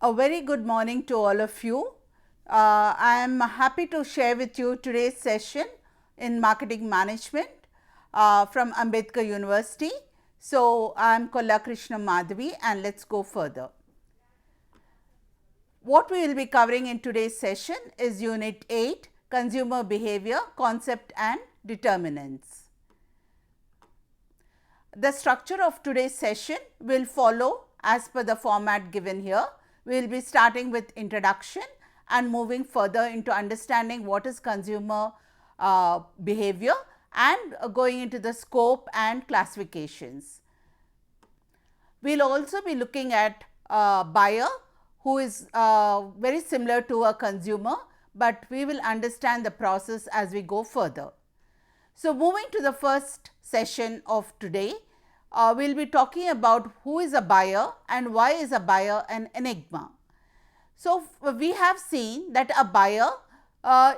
A very good morning to all of you. I am happy to share with you today's session in marketing management from Ambedkar University. So, I am Kolla Krishna Madhavi and let us go further. What we will be covering in today's session is Unit 8, Consumer Behavior, Concept and Determinants. The structure of today's session will follow as per the format given here. We will be starting with introduction and moving further into understanding what is consumer behavior and going into the scope and classifications. We will also be looking at a buyer who is very similar to a consumer, but we will understand the process as we go further. So, moving to the first session of today, we will be talking about who is a buyer and why is a buyer an enigma. So, we have seen that a buyer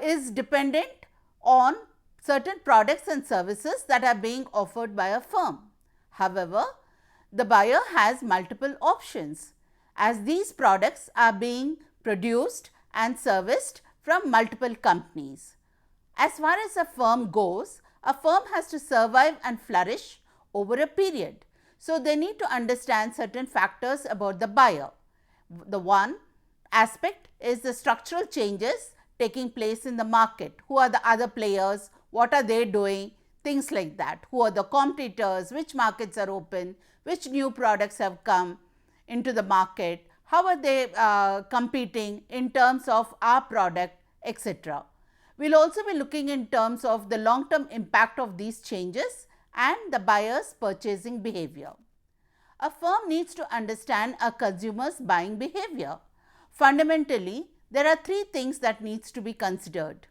is dependent on certain products and services that are being offered by a firm. However, the buyer has multiple options as these products are being produced and serviced from multiple companies. As far as a firm goes, a firm has to survive and flourish over a period. So, they need to understand certain factors about the buyer. The one aspect is the structural changes taking place in the market. Who are the other players? What are they doing? Things like that. Who are the competitors? Which markets are open? Which new products have come into the market? How are they competing in terms of our product, etc. We will also be looking in terms of the long term impact of these changes and the buyer's purchasing behavior. A firm needs to understand a consumer's buying behavior. Fundamentally, there are three things that needs to be considered.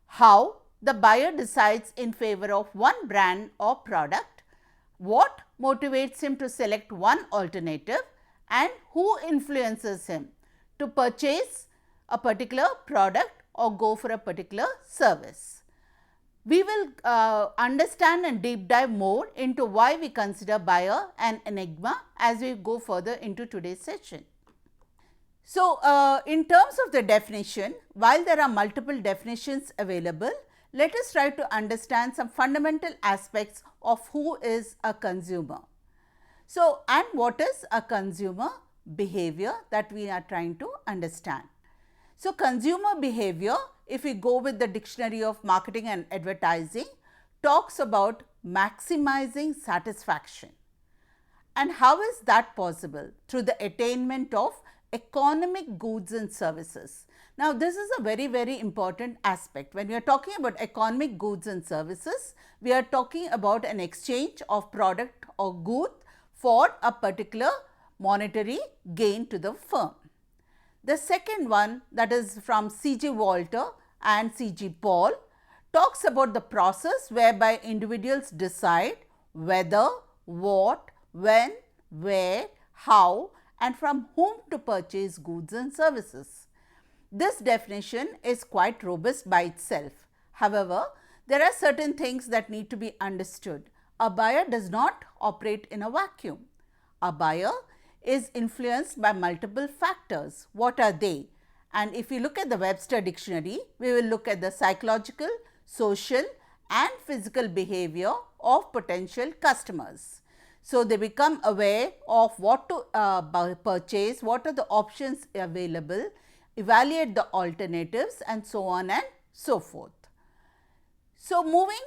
How the buyer decides in favor of one brand or product, what motivates him to select one alternative, and who influences him to purchase a particular product or go for a particular service. We will understand and deep dive more into why we consider buyer an enigma as we go further into today's session. So, in terms of the definition, while there are multiple definitions available, let us try to understand some fundamental aspects of who is a consumer. So, and what is a consumer behavior that we are trying to understand. So, consumer behavior, if we go with the dictionary of marketing and advertising, talks about maximizing satisfaction. And how is that possible? Through the attainment of economic goods and services. Now, this is a very important aspect. When we are talking about economic goods and services, we are talking about an exchange of product or good for a particular monetary gain to the firm. The second one, that is from C.G. Walter and C.G. Paul, talks about the process whereby individuals decide whether, what, when, where, how and from whom to purchase goods and services. This definition is quite robust by itself. However, there are certain things that need to be understood. A buyer does not operate in a vacuum. A buyer is influenced by multiple factors. What are they? And if we look at the Webster dictionary, we will look at the psychological, social and physical behavior of potential customers. So, they become aware of what to purchase, what are the options available, evaluate the alternatives and so on and so forth. So, moving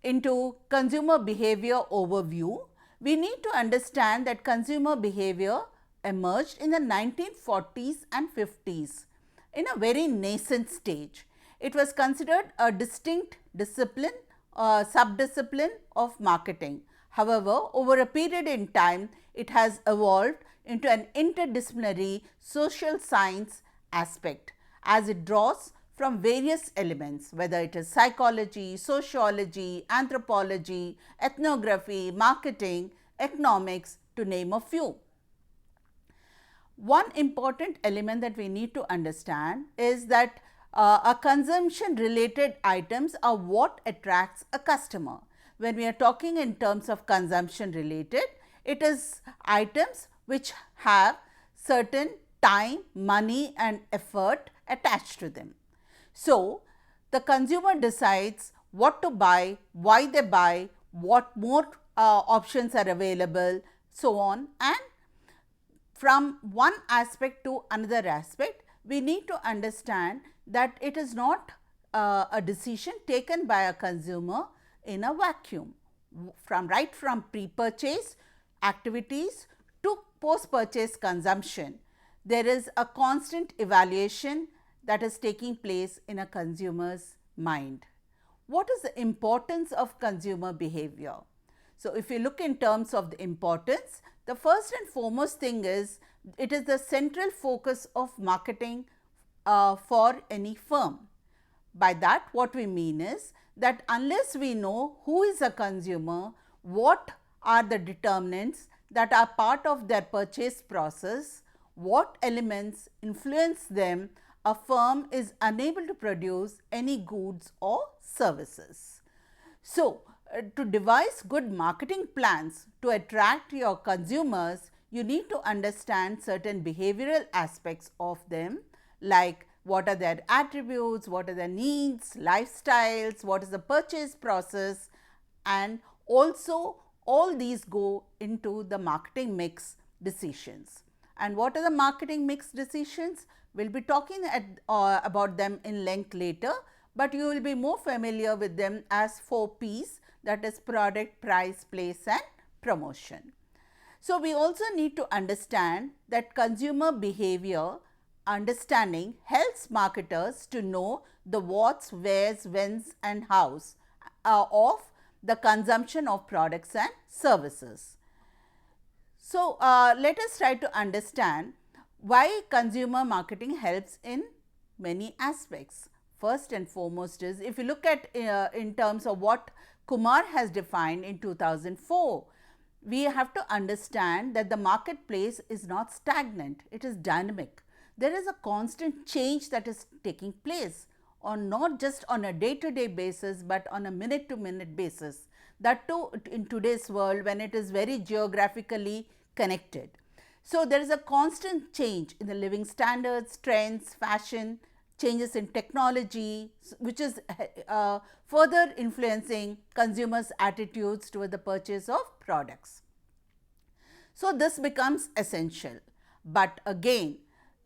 into consumer behavior overview, we need to understand that consumer behavior emerged in the 1940s and 50s in a very nascent stage. It was considered a distinct discipline, subdiscipline of marketing. However, over a period in time, it has evolved into an interdisciplinary social science aspect as it draws from various elements, whether it is psychology, sociology, anthropology, ethnography, marketing, economics, to name a few. One important element that we need to understand is that a consumption related items are what attracts a customer. When we are talking in terms of consumption related, it is items which have certain time, money and effort attached to them. So, the consumer decides what to buy, why they buy, what more options are available, so on, and from one aspect to another aspect, we need to understand that it is not a decision taken by a consumer in a vacuum. Right from pre-purchase activities to post-purchase consumption, there is a constant evaluation that is taking place in a consumer's mind. What is the importance of consumer behavior? So, if you look in terms of the importance, the first and foremost thing is, it is the central focus of marketing for any firm. By that, what we mean is that unless we know who is a consumer, what are the determinants that are part of their purchase process, what elements influence them, a firm is unable to produce any goods or services. So, to devise good marketing plans to attract your consumers, you need to understand certain behavioral aspects of them, like what are their attributes, what are their needs, lifestyles, what is the purchase process, and also all these go into the marketing mix decisions. And what are the marketing mix decisions? We will be talking about them in length later, but you will be more familiar with them as 4 P's, that is product, price, place and promotion. So, we also need to understand that consumer behavior understanding helps marketers to know the what's, where's, when's and how's of the consumption of products and services. So, let us try to understand why consumer marketing helps in many aspects. First and foremost is, if you look at in terms of what Kumar has defined in 2004, we have to understand that the marketplace is not stagnant, it is dynamic. There is a constant change that is taking place on not just on a day-to-day basis, but on a minute-to-minute basis. That too in today's world when it is very geographically connected. So, there is a constant change in the living standards, trends, fashion, changes in technology, which is further influencing consumers' attitudes toward the purchase of products. So, this becomes essential, but again,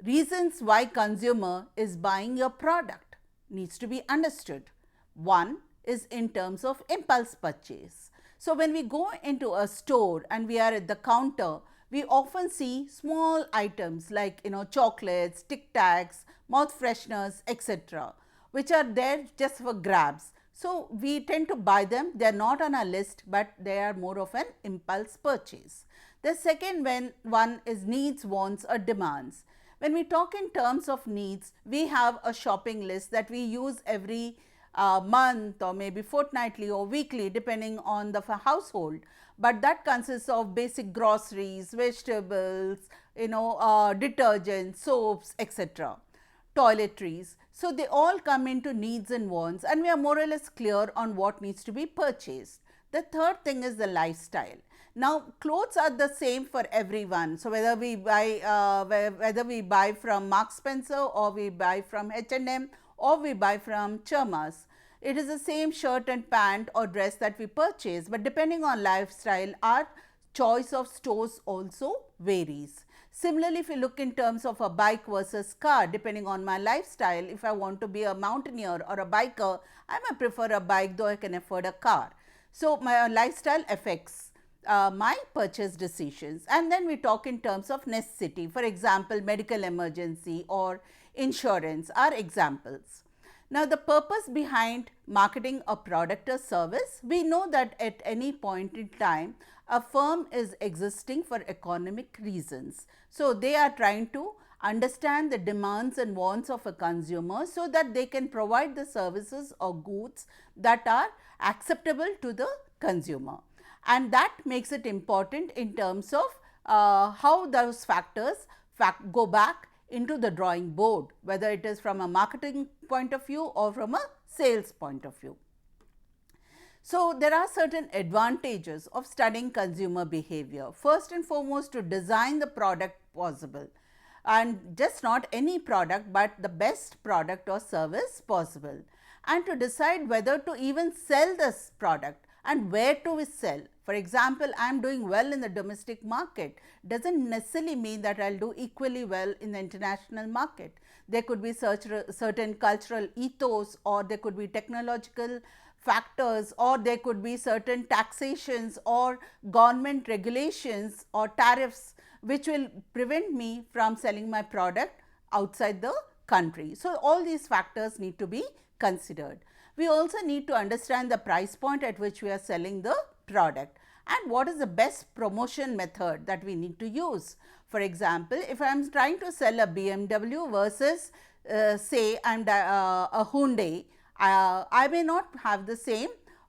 reasons why consumer is buying your product needs to be understood. One is in terms of impulse purchase. So, when we go into a store and we are at the counter, we often see small items like chocolates, Tic Tacs, mouth fresheners, etc., which are there just for grabs. So, we tend to buy them, they are not on our list, but they are more of an impulse purchase. The second one is needs, wants or demands. When we talk in terms of needs, we have a shopping list that we use every month or maybe fortnightly or weekly depending on the household, but that consists of basic groceries, vegetables, detergents, soaps, etc., toiletries. So, they all come into needs and wants, and we are more or less clear on what needs to be purchased. The third thing is the lifestyle. Now, clothes are the same for everyone. So, whether we buy from Marks Spencer or we buy from H&M or we buy from Chermas, it is the same shirt and pant or dress that we purchase, but depending on lifestyle, our choice of stores also varies. Similarly, if you look in terms of a bike versus car, depending on my lifestyle, if I want to be a mountaineer or a biker, I may prefer a bike though I can afford a car. So, my lifestyle affects my purchase decisions, and then we talk in terms of necessity. For example, medical emergency or insurance are examples. Now, the purpose behind marketing a product or service, we know that at any point in time, a firm is existing for economic reasons. So, they are trying to understand the demands and wants of a consumer so that they can provide the services or goods that are acceptable to the consumer. And that makes it important in terms of how those factors go back into the drawing board, whether it is from a marketing point of view or from a sales point of view. So, there are certain advantages of studying consumer behavior. First and foremost, to design the product possible. and just not any product, but the best product or service possible, and to decide whether to even sell this product and where to sell. For example, I am doing well in the domestic market, doesn't necessarily mean that I will do equally well in the international market. There could be certain cultural ethos, or there could be technological factors, or there could be certain taxations or government regulations or tariffs which will prevent me from selling my product outside the country. So, all these factors need to be considered. We also need to understand the price point at which we are selling the product and what is the best promotion method that we need to use. For example, if I am trying to sell a BMW versus say I am a Hyundai, I may not have the same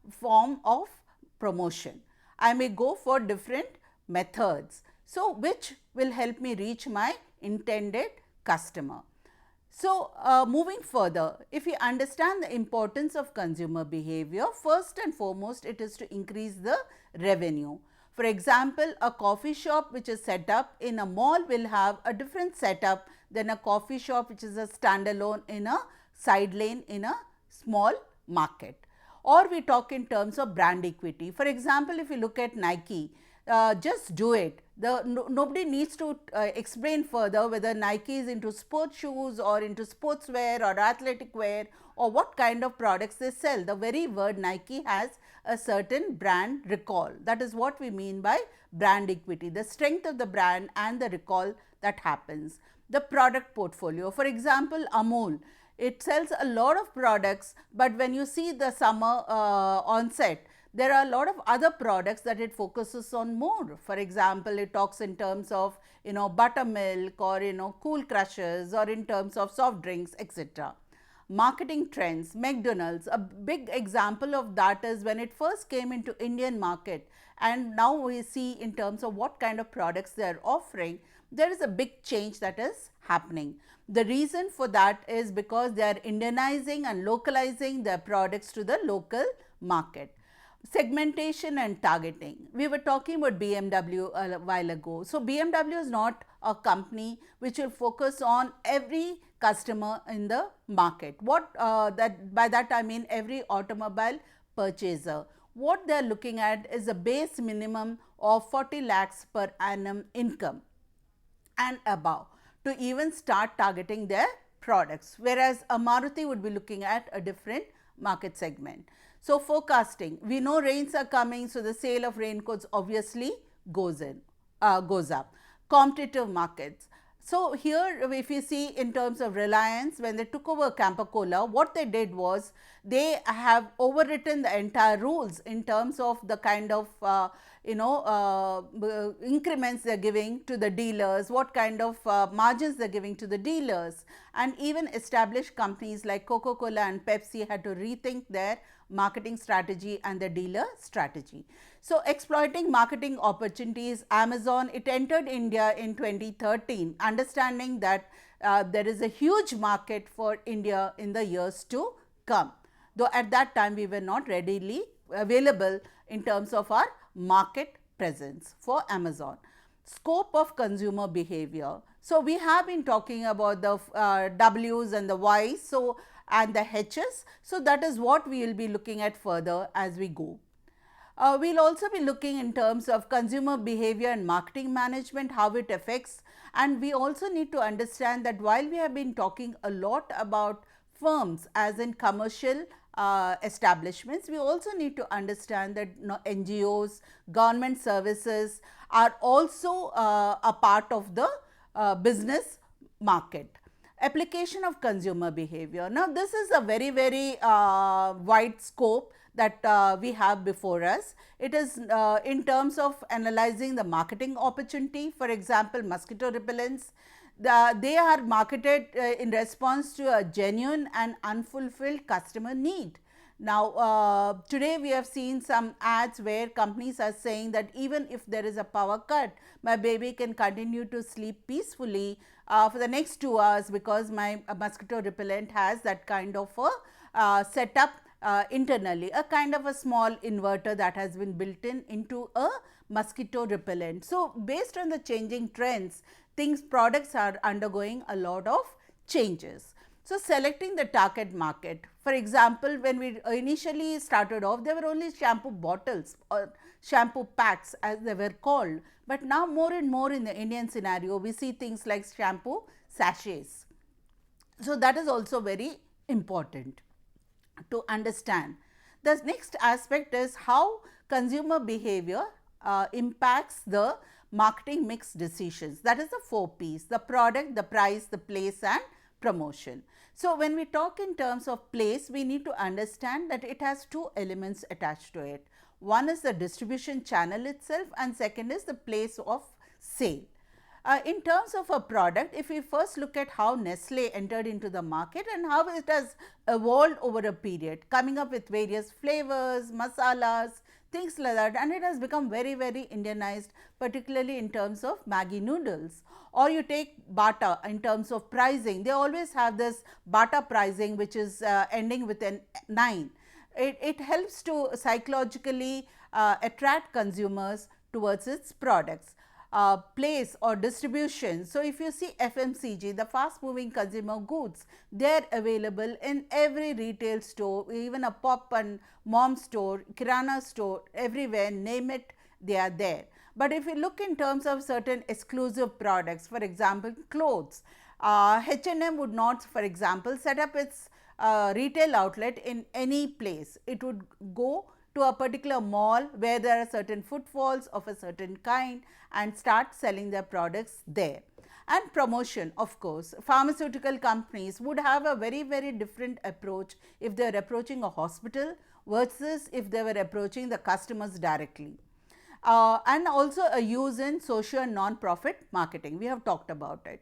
form of promotion. I may go for different methods. So, which will help me reach my intended customer. So, moving further, if you understand the importance of consumer behavior, first and foremost it is to increase the revenue. For example, a coffee shop which is set up in a mall will have a different setup than a coffee shop which is a standalone in a side lane in a small market. Or we talk in terms of brand equity. For example, if you look at Nike, just do it. Nobody needs to explain further whether Nike is into sports shoes or into sportswear or athletic wear or what kind of products they sell. The very word Nike has a certain brand recall. That is what we mean by brand equity, the strength of the brand and the recall that happens. The product portfolio, for example, Amul, it sells a lot of products, but when you see the summer onset, there are a lot of other products that it focuses on more. For example, it talks in terms of buttermilk or cool crushes, or in terms of soft drinks, etc. Marketing trends, McDonald's, a big example of that is when it first came into Indian market, and now we see in terms of what kind of products they are offering, there is a big change that is happening. The reason for that is because they are Indianizing and localizing their products to the local market. Segmentation and targeting. We were talking about BMW a while ago. So, BMW is not a company which will focus on every customer in the market. What by that I mean every automobile purchaser. What they are looking at is a base minimum of 40 lakhs per annum income and above to even start targeting their products, whereas a Maruti would be looking at a different market segment. So, forecasting, we know rains are coming, so the sale of raincoats obviously goes up. Competitive markets. So, here if you see in terms of Reliance, when they took over Campa Cola, what they did was they have overwritten the entire rules in terms of the kind of increments they are giving to the dealers, what kind of margins they are giving to the dealers, and even established companies like Coca-Cola and Pepsi had to rethink their marketing strategy and the dealer strategy. So, exploiting marketing opportunities, Amazon, it entered India in 2013, understanding that there is a huge market for India in the years to come, though at that time we were not readily available in terms of our market presence for Amazon. Scope of consumer behavior. So, we have been talking about the W's and the Y's, so and the H's. So, that is what we will be looking at further as we go. We will also be looking in terms of consumer behavior and marketing management, how it affects, and we also need to understand that while we have been talking a lot about firms as in commercial establishments, we also need to understand that NGOs, government services are also a part of the business market. Application of consumer behavior. Now, this is a very wide scope that we have before us. It is in terms of analyzing the marketing opportunity. For example, mosquito repellents, they are marketed in response to a genuine and unfulfilled customer need. Now, today we have seen some ads where companies are saying that even if there is a power cut, my baby can continue to sleep peacefully for the next 2 hours because my mosquito repellent has that kind of a setup internally, a kind of a small inverter that has been built into a mosquito repellent. So, based on the changing trends, products are undergoing a lot of changes. So, selecting the target market. For example, when we initially started off, there were only shampoo bottles or shampoo packs as they were called, but now more and more in the Indian scenario, we see things like shampoo sachets. So, that is also very important to understand. The next aspect is how consumer behavior impacts the marketing mix decisions. That is the 4 P's: the product, the price, the place and promotion. So, when we talk in terms of place, we need to understand that it has 2 elements attached to it. One is the distribution channel itself and second is the place of sale. In terms of a product, if we first look at how Nestle entered into the market and how it has evolved over a period, coming up with various flavors, masalas, things like that, and it has become very, very Indianized, particularly in terms of Maggi noodles. Or you take Bata in terms of pricing, they always have this Bata pricing which is ending with an 9. It helps to psychologically attract consumers towards its products. Place or distribution. So, if you see FMCG, the fast moving consumer goods, they are available in every retail store, even a pop and mom store, kirana store, everywhere, name it, they are there. But if you look in terms of certain exclusive products, for example, clothes, H&M would not, for example, set up its retail outlet in any place. It would go to a particular mall where there are certain footfalls of a certain kind and start selling their products there. And promotion, of course, pharmaceutical companies would have a very, very different approach if they are approaching a hospital versus if they were approaching the customers directly. And also a use in social non-profit marketing, we have talked about it.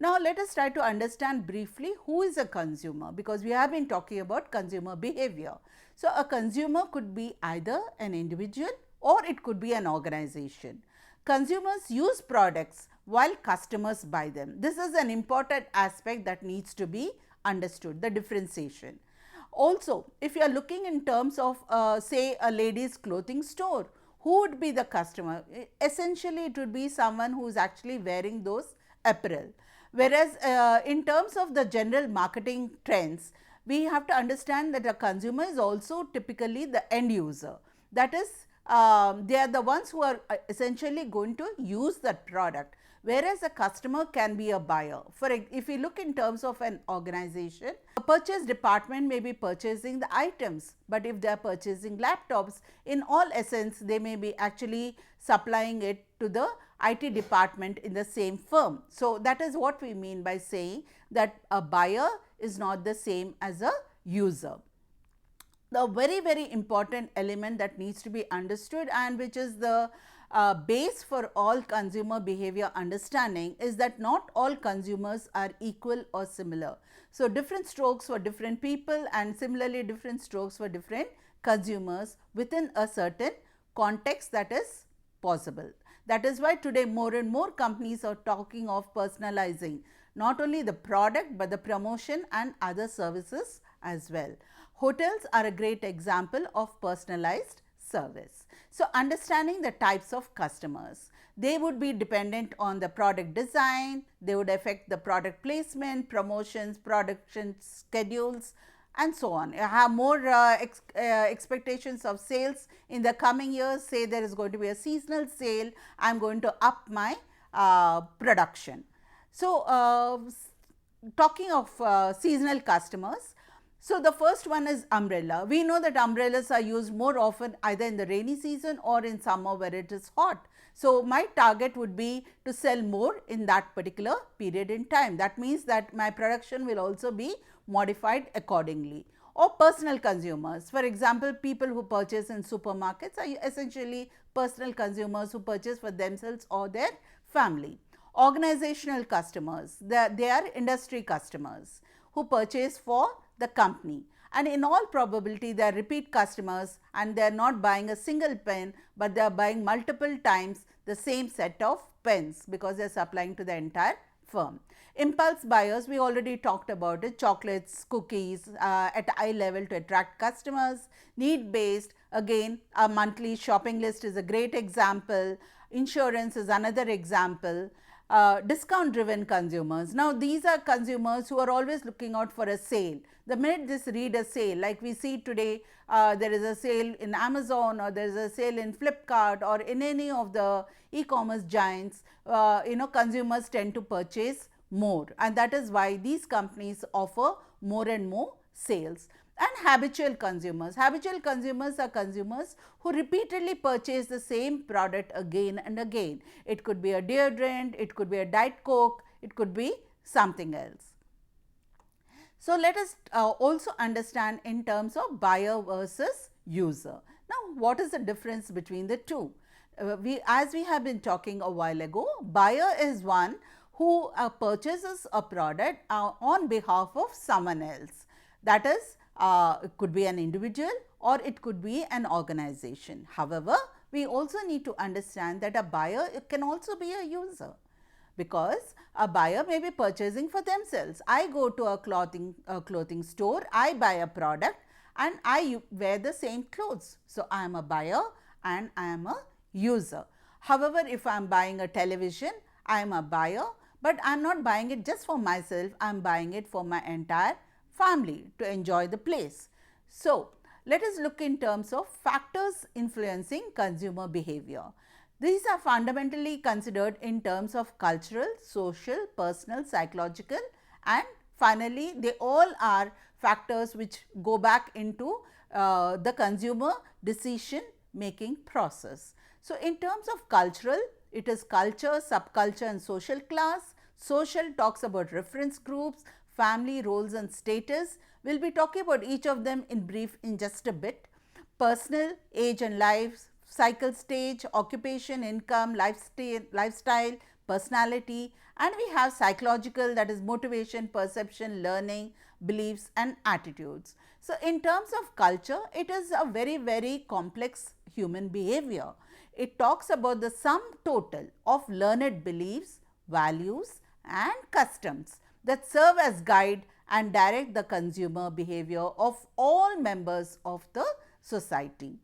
Now, let us try to understand briefly who is a consumer, because we have been talking about consumer behavior. So, a consumer could be either an individual or it could be an organization. Consumers use products while customers buy them. This is an important aspect that needs to be understood, the differentiation. Also, if you are looking in terms of say a ladies clothing store, who would be the customer? Essentially, it would be someone who is actually wearing those apparel. Whereas, in terms of the general marketing trends, we have to understand that a consumer is also typically the end user. That is, they are the ones who are essentially going to use that product, whereas a customer can be a buyer. If we look in terms of an organization, a purchase department may be purchasing the items, but if they are purchasing laptops, in all essence, they may be actually supplying it to the IT department in the same firm. So, that is what we mean by saying that a buyer is not the same as a user. The very, very important element that needs to be understood and which is the base for all consumer behavior understanding is that not all consumers are equal or similar. So, different strokes for different people and similarly different strokes for different consumers within a certain context that is possible. That is why today more and more companies are talking of personalizing not only the product, but the promotion and other services as well. Hotels are a great example of personalized service. So, understanding the types of customers, they would be dependent on the product design, they would affect the product placement, promotions, production schedules and so on. I have more expectations of sales in the coming years. Say there is going to be a seasonal sale, I am going to up my production. So, talking of seasonal customers, so the first one is umbrella. We know that umbrellas are used more often either in the rainy season or in summer where it is hot. So, my target would be to sell more in that particular period in time. That means that my production will also be modified accordingly. Or personal consumers, for example, people who purchase in supermarkets are essentially personal consumers who purchase for themselves or their family. Organizational customers, they are industry customers who purchase for the company, and in all probability they are repeat customers and they are not buying a single pen, but they are buying multiple times the same set of pens because they are supplying to the entire firm. Impulse buyers, we already talked about it, chocolates, cookies at eye level to attract customers. Need based, again a monthly shopping list is a great example. Insurance is another example. discount driven consumers. Now, these are consumers who are always looking out for a sale. The minute they read a sale, like we see today, there is a sale in Amazon, or there is a sale in Flipkart, or in any of the e-commerce giants, consumers tend to purchase more, and that is why these companies offer more and more sales. And habitual consumers. Habitual consumers are consumers who repeatedly purchase the same product again and again. It could be a deodorant, it could be a Diet Coke, it could be something else. So, let us also understand in terms of buyer versus user. Now, what is the difference between the two? As we have been talking a while ago, buyer is one who purchases a product on behalf of someone else. That is, it could be an individual or it could be an organization. However, we also need to understand that a buyer can also be a user, because a buyer may be purchasing for themselves. I go to a clothing store, I buy a product and I wear the same clothes. So, I am a buyer and I am a user. However, if I am buying a television, I am a buyer, but I am not buying it just for myself, I am buying it for my entire family to enjoy the place. So, let us look in terms of factors influencing consumer behavior. These are fundamentally considered in terms of cultural, social, personal, psychological, and finally, they all are factors which go back into the consumer decision making process. So, in terms of cultural, it is culture, subculture and social class. Social talks about reference groups, family, roles and status. We will be talking about each of them in brief in just a bit. Personal, age and life cycle stage, occupation, income, lifestyle, personality, and we have psychological, that is motivation, perception, learning, beliefs and attitudes. So, in terms of culture, it is a very, very complex human behavior. It talks about the sum total of learned beliefs, values and customs that serve as guide and direct the consumer behavior of all members of the society.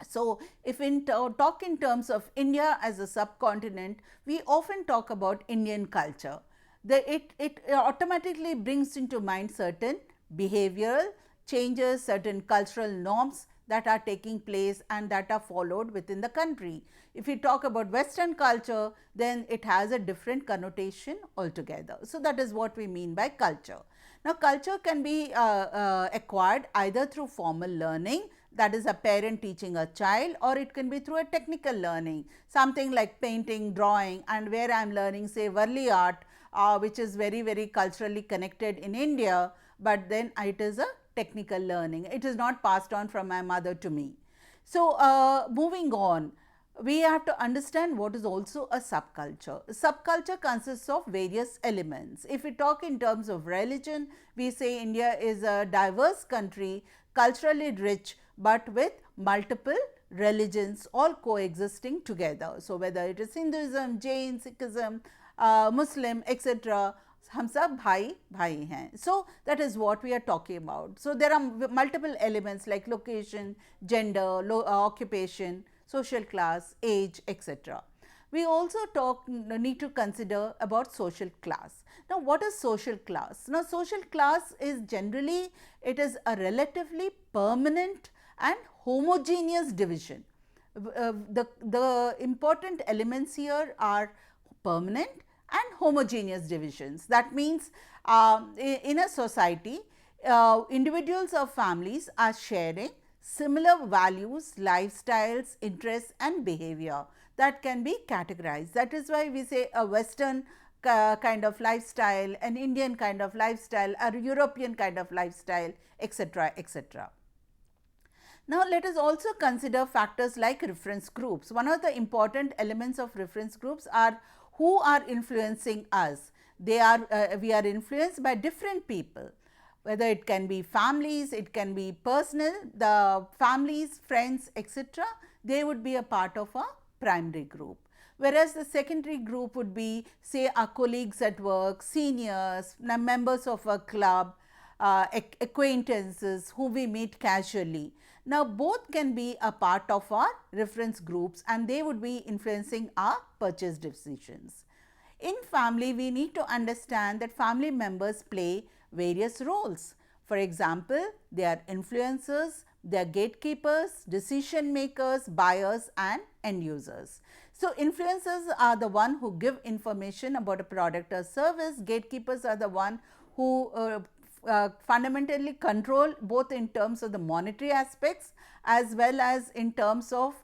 So, if in talk in terms of India as a subcontinent, we often talk about Indian culture. It automatically brings into mind certain behavioral changes, certain cultural norms that are taking place and that are followed within the country. If we talk about Western culture, then it has a different connotation altogether. So, that is what we mean by culture. Now, culture can be acquired either through formal learning, that is a parent teaching a child, or it can be through a technical learning, something like painting, drawing, and where I am learning say Varli art, which is very, very culturally connected in India, but then it is a technical learning. It is not passed on from my mother to me. So, moving on, we have to understand what is also a subculture. Subculture consists of various elements. If we talk in terms of religion, we say India is a diverse country, culturally rich, but with multiple religions all coexisting together. So, whether it is Hinduism, Jain, Sikhism, Muslim, etc., हम सब भाई भाई हैं. So, that is what we are talking about. So, there are multiple elements like location, gender, occupation, social class, age, etc. We also need to consider about social class. Now, what is social class? Now, social class is generally, it is a relatively permanent and homogeneous division. The important elements here are permanent and homogeneous divisions. That means, in a society, individuals or families are sharing similar values, lifestyles, interests and behavior that can be categorized. That is why we say a Western kind of lifestyle, an Indian kind of lifestyle, a European kind of lifestyle, etc., etc. Now, let us also consider factors like reference groups. One of the important elements of reference groups are who are influencing us. We are influenced by different people, whether it can be families, it can be personal, the families, friends, etc. They would be a part of a primary group. Whereas, the secondary group would be say our colleagues at work, seniors, members of a club, acquaintances who we meet casually. Now, both can be a part of our reference groups and they would be influencing our purchase decisions. in family, we need to understand that family members play various roles. For example, they are influencers, they are gatekeepers, decision makers, buyers and end users. So, influencers are the one who give information about a product or service. Gatekeepers are the one who fundamentally control both in terms of the monetary aspects as well as in terms of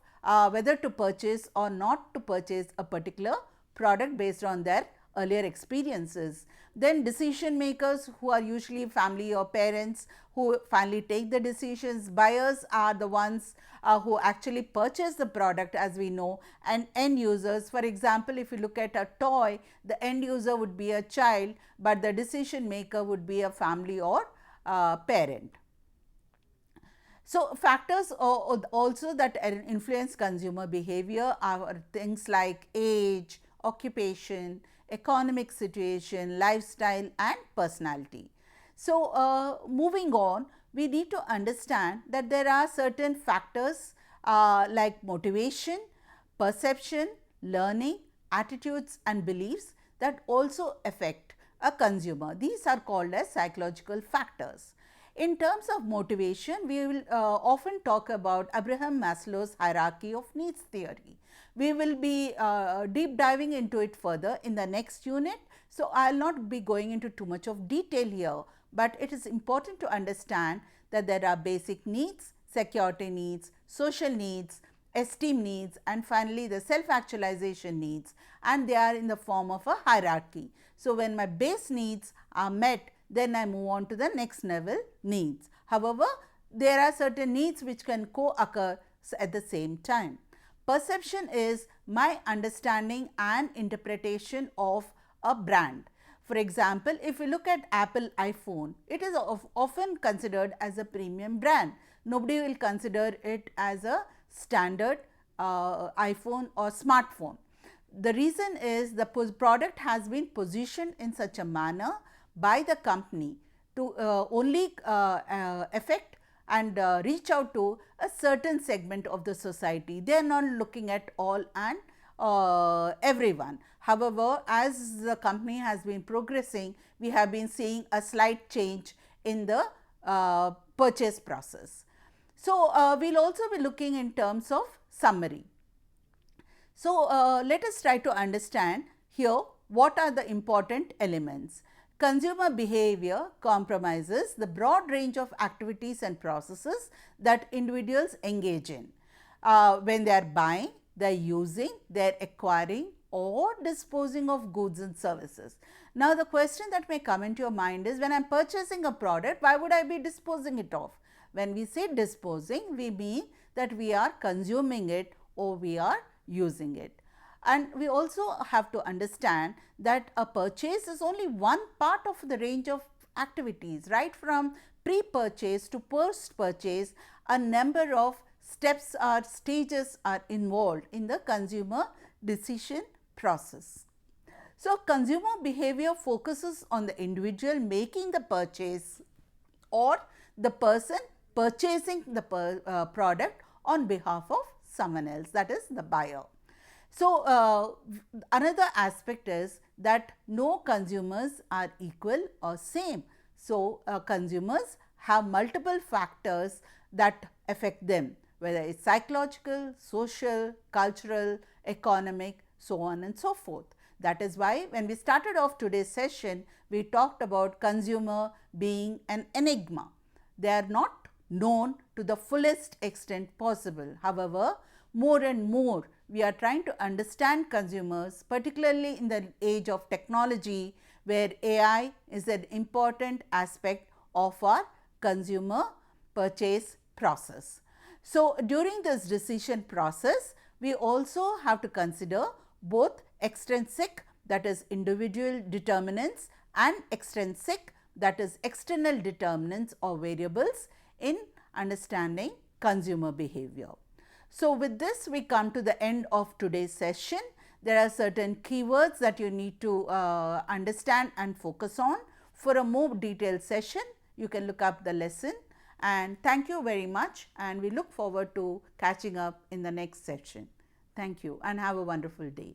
whether to purchase or not to purchase a particular product based on their earlier experiences. Then decision makers, who are usually family or parents who finally take the decisions. Buyers are the ones who actually purchase the product, as we know, and end users. For example, if you look at a toy, the end user would be a child, but the decision maker would be a family or parent. So, factors also that influence consumer behavior are things like age, occupation, economic situation, lifestyle and personality. So, moving on, we need to understand that there are certain factors like motivation, perception, learning, attitudes and beliefs that also affect a consumer. These are called as psychological factors. In terms of motivation, we will often talk about Abraham Maslow's hierarchy of needs theory. We will be deep diving into it further in the next unit. So, I will not be going into too much of detail here, but it is important to understand that there are basic needs, security needs, social needs, esteem needs and finally, the self-actualization needs, and they are in the form of a hierarchy. So, when my base needs are met, then I move on to the next level needs. However, there are certain needs which can co-occur at the same time. Perception is my understanding and interpretation of a brand. For example, if you look at Apple iPhone, it is often considered as a premium brand. Nobody will consider it as a standard iPhone or smartphone. The reason is the product has been positioned in such a manner by the company to only affect and reach out to a certain segment of the society. They are not looking at all and everyone. However, as the company has been progressing, we have been seeing a slight change in the purchase process. So, we will also be looking in terms of summary. So, let us try to understand here what are the important elements. Consumer behavior comprises the broad range of activities and processes that individuals engage in when they are buying, they are using, they are acquiring or disposing of goods and services. Now, the question that may come into your mind is, when I am purchasing a product, why would I be disposing it of? When we say disposing, we mean that we are consuming it or we are using it. And we also have to understand that a purchase is only one part of the range of activities, right from pre-purchase to post-purchase. A number of steps or stages are involved in the consumer decision process. So, consumer behavior focuses on the individual making the purchase or the person purchasing the product on behalf of someone else, that is the buyer. So, another aspect is that no consumers are equal or same. So, consumers have multiple factors that affect them, whether it is psychological, social, cultural, economic, so on and so forth. That is why when we started off today's session, we talked about consumer being an enigma. They are not known to the fullest extent possible. However, more and more we are trying to understand consumers, particularly in the age of technology, where AI is an important aspect of our consumer purchase process. So, during this decision process, we also have to consider both extrinsic, that is individual determinants, and extrinsic, that is external determinants or variables in understanding consumer behavior. So, with this we come to the end of today's session. There are certain keywords that you need to understand and focus on. For a more detailed session, you can look up the lesson, and thank you very much, and we look forward to catching up in the next session. Thank you and have a wonderful day.